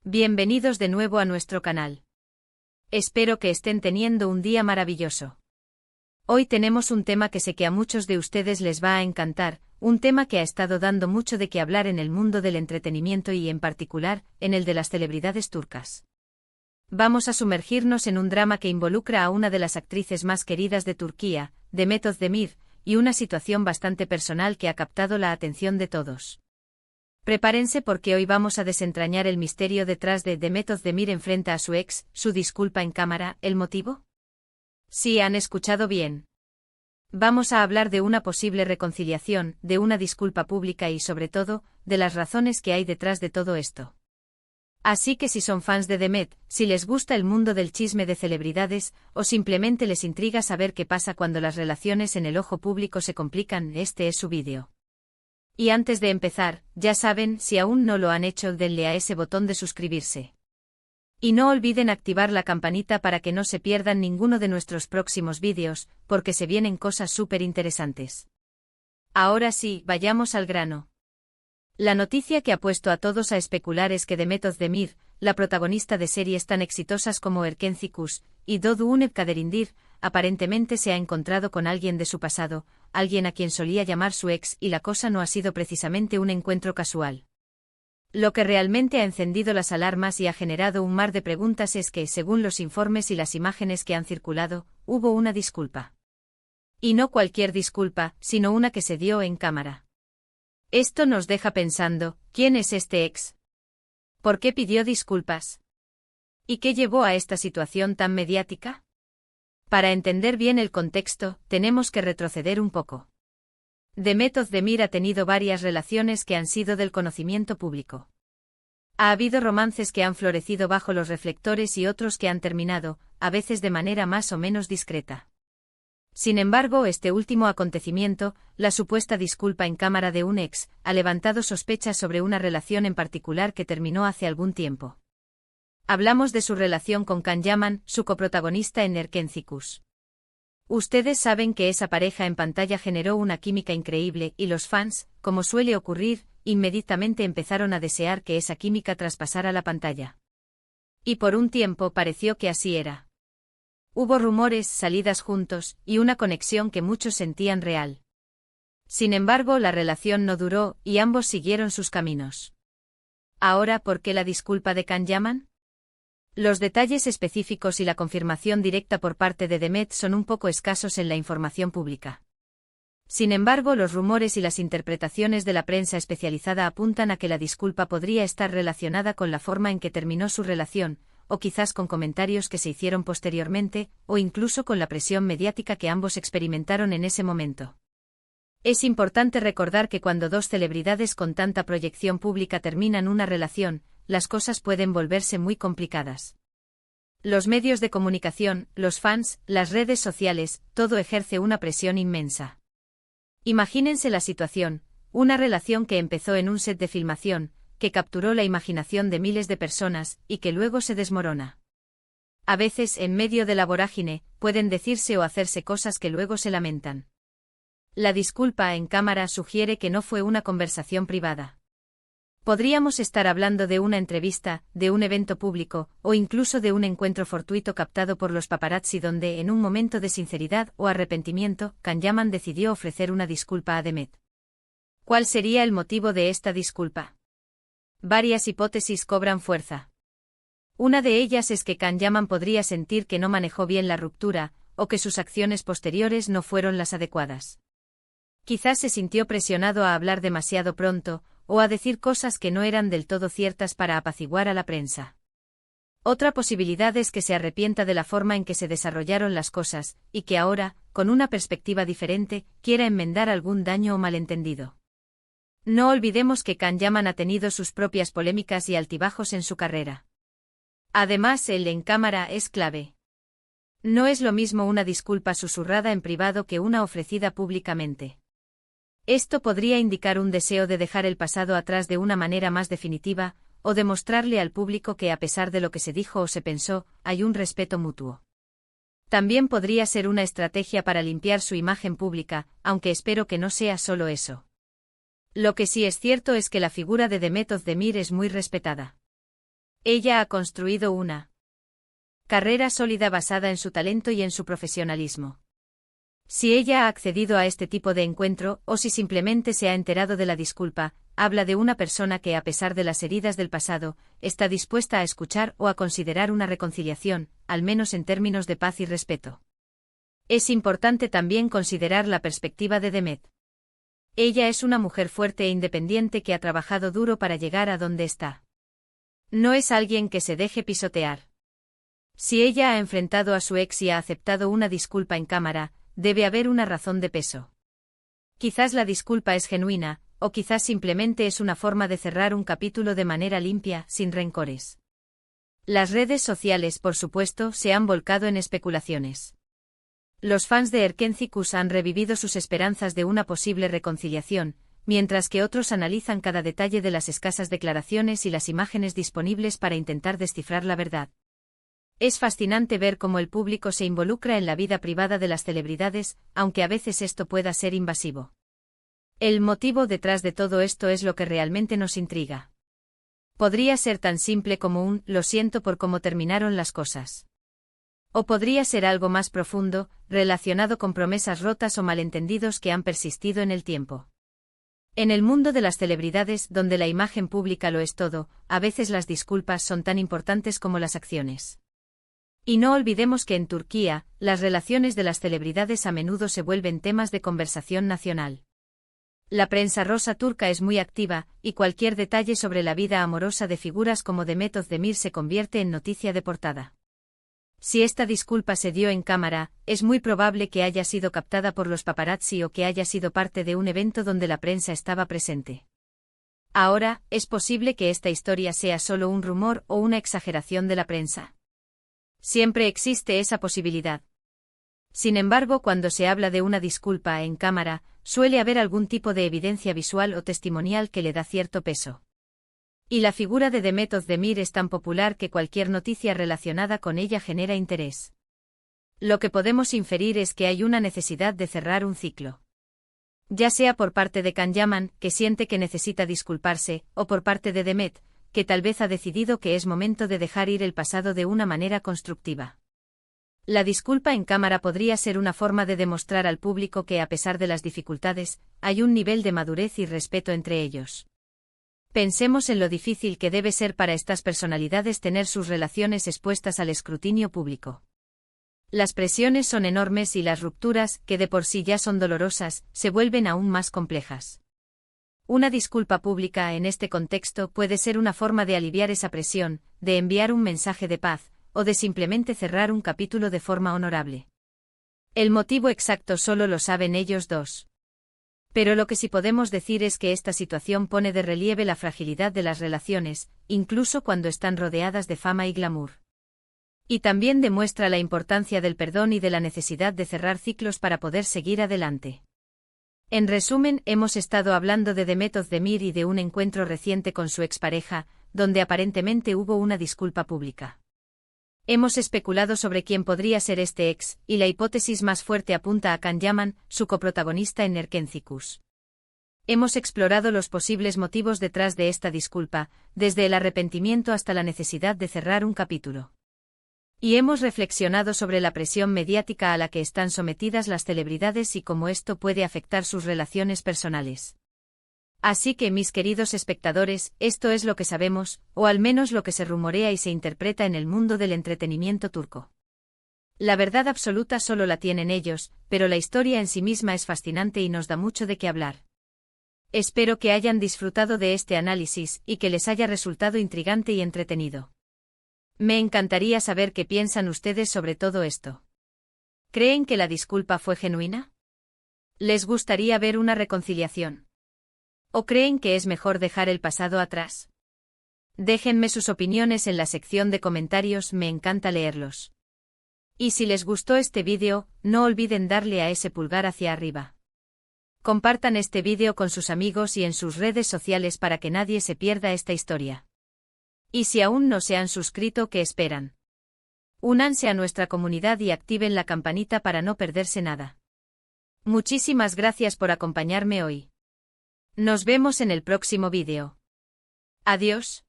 Bienvenidos de nuevo a nuestro canal. Espero que estén teniendo un día maravilloso. Hoy tenemos un tema que sé que a muchos de ustedes les va a encantar, un tema que ha estado dando mucho de qué hablar en el mundo del entretenimiento y en particular, en el de las celebridades turcas. Vamos a sumergirnos en un drama que involucra a una de las actrices más queridas de Turquía, Demet Özdemir, y una situación bastante personal que ha captado la atención de todos. Prepárense porque hoy vamos a desentrañar el misterio detrás de Demet Özdemir enfrenta a su ex, su disculpa en cámara, ¿el motivo? Sí, han escuchado bien. Vamos a hablar de una posible reconciliación, de una disculpa pública y sobre todo, de las razones que hay detrás de todo esto. Así que si son fans de Demet, si les gusta el mundo del chisme de celebridades, o simplemente les intriga saber qué pasa cuando las relaciones en el ojo público se complican, este es su vídeo. Y antes de empezar, ya saben, si aún no lo han hecho, denle a ese botón de suscribirse. Y no olviden activar la campanita para que no se pierdan ninguno de nuestros próximos vídeos, porque se vienen cosas súper interesantes. Ahora sí, vayamos al grano. La noticia que ha puesto a todos a especular es que Demet Özdemir, la protagonista de series tan exitosas como Erken Cikus y Doğu Kaderindir, aparentemente se ha encontrado con alguien de su pasado, alguien a quien solía llamar su ex, y la cosa no ha sido precisamente un encuentro casual. Lo que realmente ha encendido las alarmas y ha generado un mar de preguntas es que, según los informes y las imágenes que han circulado, hubo una disculpa. Y no cualquier disculpa, sino una que se dio en cámara. Esto nos deja pensando, ¿quién es este ex? ¿Por qué pidió disculpas? ¿Y qué llevó a esta situación tan mediática? Para entender bien el contexto, tenemos que retroceder un poco. Demet Özdemir ha tenido varias relaciones que han sido del conocimiento público. Ha habido romances que han florecido bajo los reflectores y otros que han terminado, a veces de manera más o menos discreta. Sin embargo, este último acontecimiento, la supuesta disculpa en cámara de un ex, ha levantado sospechas sobre una relación en particular que terminó hace algún tiempo. Hablamos de su relación con Can Yaman, su coprotagonista en Erken Cikus. Ustedes saben que esa pareja en pantalla generó una química increíble y los fans, como suele ocurrir, inmediatamente empezaron a desear que esa química traspasara la pantalla. Y por un tiempo pareció que así era. Hubo rumores, salidas juntos, y una conexión que muchos sentían real. Sin embargo, la relación no duró, y ambos siguieron sus caminos. Ahora, ¿por qué la disculpa de Can Yaman? Los detalles específicos y la confirmación directa por parte de Demet son un poco escasos en la información pública. Sin embargo, los rumores y las interpretaciones de la prensa especializada apuntan a que la disculpa podría estar relacionada con la forma en que terminó su relación, o quizás con comentarios que se hicieron posteriormente, o incluso con la presión mediática que ambos experimentaron en ese momento. Es importante recordar que cuando dos celebridades con tanta proyección pública terminan una relación, las cosas pueden volverse muy complicadas. Los medios de comunicación, los fans, las redes sociales, todo ejerce una presión inmensa. Imagínense la situación, una relación que empezó en un set de filmación, que capturó la imaginación de miles de personas, y que luego se desmorona. A veces, en medio de la vorágine, pueden decirse o hacerse cosas que luego se lamentan. La disculpa en cámara sugiere que no fue una conversación privada. Podríamos estar hablando de una entrevista, de un evento público, o incluso de un encuentro fortuito captado por los paparazzi donde, en un momento de sinceridad o arrepentimiento, Can Yaman decidió ofrecer una disculpa a Demet. ¿Cuál sería el motivo de esta disculpa? Varias hipótesis cobran fuerza. Una de ellas es que Can Yaman podría sentir que no manejó bien la ruptura, o que sus acciones posteriores no fueron las adecuadas. Quizás se sintió presionado a hablar demasiado pronto, o a decir cosas que no eran del todo ciertas para apaciguar a la prensa. Otra posibilidad es que se arrepienta de la forma en que se desarrollaron las cosas, y que ahora, con una perspectiva diferente, quiera enmendar algún daño o malentendido. No olvidemos que Can Yaman ha tenido sus propias polémicas y altibajos en su carrera. Además, el en cámara es clave. No es lo mismo una disculpa susurrada en privado que una ofrecida públicamente. Esto podría indicar un deseo de dejar el pasado atrás de una manera más definitiva, o demostrarle al público que a pesar de lo que se dijo o se pensó, hay un respeto mutuo. También podría ser una estrategia para limpiar su imagen pública, aunque espero que no sea solo eso. Lo que sí es cierto es que la figura de Demet Özdemir es muy respetada. Ella ha construido una carrera sólida basada en su talento y en su profesionalismo. Si ella ha accedido a este tipo de encuentro, o si simplemente se ha enterado de la disculpa, habla de una persona que, a pesar de las heridas del pasado, está dispuesta a escuchar o a considerar una reconciliación, al menos en términos de paz y respeto. Es importante también considerar la perspectiva de Demet. Ella es una mujer fuerte e independiente que ha trabajado duro para llegar a donde está. No es alguien que se deje pisotear. Si ella ha enfrentado a su ex y ha aceptado una disculpa en cámara, debe haber una razón de peso. Quizás la disculpa es genuina, o quizás simplemente es una forma de cerrar un capítulo de manera limpia, sin rencores. Las redes sociales, por supuesto, se han volcado en especulaciones. Los fans de Erkencikus han revivido sus esperanzas de una posible reconciliación, mientras que otros analizan cada detalle de las escasas declaraciones y las imágenes disponibles para intentar descifrar la verdad. Es fascinante ver cómo el público se involucra en la vida privada de las celebridades, aunque a veces esto pueda ser invasivo. El motivo detrás de todo esto es lo que realmente nos intriga. Podría ser tan simple como un «lo siento por cómo terminaron las cosas». O podría ser algo más profundo, relacionado con promesas rotas o malentendidos que han persistido en el tiempo. En el mundo de las celebridades, donde la imagen pública lo es todo, a veces las disculpas son tan importantes como las acciones. Y no olvidemos que en Turquía, las relaciones de las celebridades a menudo se vuelven temas de conversación nacional. La prensa rosa turca es muy activa, y cualquier detalle sobre la vida amorosa de figuras como Demet Özdemir se convierte en noticia de portada. Si esta disculpa se dio en cámara, es muy probable que haya sido captada por los paparazzi o que haya sido parte de un evento donde la prensa estaba presente. Ahora, es posible que esta historia sea solo un rumor o una exageración de la prensa. Siempre existe esa posibilidad. Sin embargo, cuando se habla de una disculpa en cámara, suele haber algún tipo de evidencia visual o testimonial que le da cierto peso. Y la figura de Demet Özdemir es tan popular que cualquier noticia relacionada con ella genera interés. Lo que podemos inferir es que hay una necesidad de cerrar un ciclo. Ya sea por parte de Can Yaman, que siente que necesita disculparse, o por parte de Demet, que tal vez ha decidido que es momento de dejar ir el pasado de una manera constructiva. La disculpa en cámara podría ser una forma de demostrar al público que, a pesar de las dificultades, hay un nivel de madurez y respeto entre ellos. Pensemos en lo difícil que debe ser para estas personalidades tener sus relaciones expuestas al escrutinio público. Las presiones son enormes y las rupturas, que de por sí ya son dolorosas, se vuelven aún más complejas. Una disculpa pública en este contexto puede ser una forma de aliviar esa presión, de enviar un mensaje de paz, o de simplemente cerrar un capítulo de forma honorable. El motivo exacto solo lo saben ellos dos. Pero lo que sí podemos decir es que esta situación pone de relieve la fragilidad de las relaciones, incluso cuando están rodeadas de fama y glamour. Y también demuestra la importancia del perdón y de la necesidad de cerrar ciclos para poder seguir adelante. En resumen, hemos estado hablando de Demet Özdemir y de un encuentro reciente con su expareja, donde aparentemente hubo una disculpa pública. Hemos especulado sobre quién podría ser este ex, y la hipótesis más fuerte apunta a Can Yaman, su coprotagonista en Erkencikus. Hemos explorado los posibles motivos detrás de esta disculpa, desde el arrepentimiento hasta la necesidad de cerrar un capítulo. Y hemos reflexionado sobre la presión mediática a la que están sometidas las celebridades y cómo esto puede afectar sus relaciones personales. Así que, mis queridos espectadores, esto es lo que sabemos, o al menos lo que se rumorea y se interpreta en el mundo del entretenimiento turco. La verdad absoluta solo la tienen ellos, pero la historia en sí misma es fascinante y nos da mucho de qué hablar. Espero que hayan disfrutado de este análisis y que les haya resultado intrigante y entretenido. Me encantaría saber qué piensan ustedes sobre todo esto. ¿Creen que la disculpa fue genuina? ¿Les gustaría ver una reconciliación? ¿O creen que es mejor dejar el pasado atrás? Déjenme sus opiniones en la sección de comentarios, me encanta leerlos. Y si les gustó este vídeo, no olviden darle a ese pulgar hacia arriba. Compartan este vídeo con sus amigos y en sus redes sociales para que nadie se pierda esta historia. Y si aún no se han suscrito, ¿qué esperan? Únanse a nuestra comunidad y activen la campanita para no perderse nada. Muchísimas gracias por acompañarme hoy. Nos vemos en el próximo vídeo. Adiós.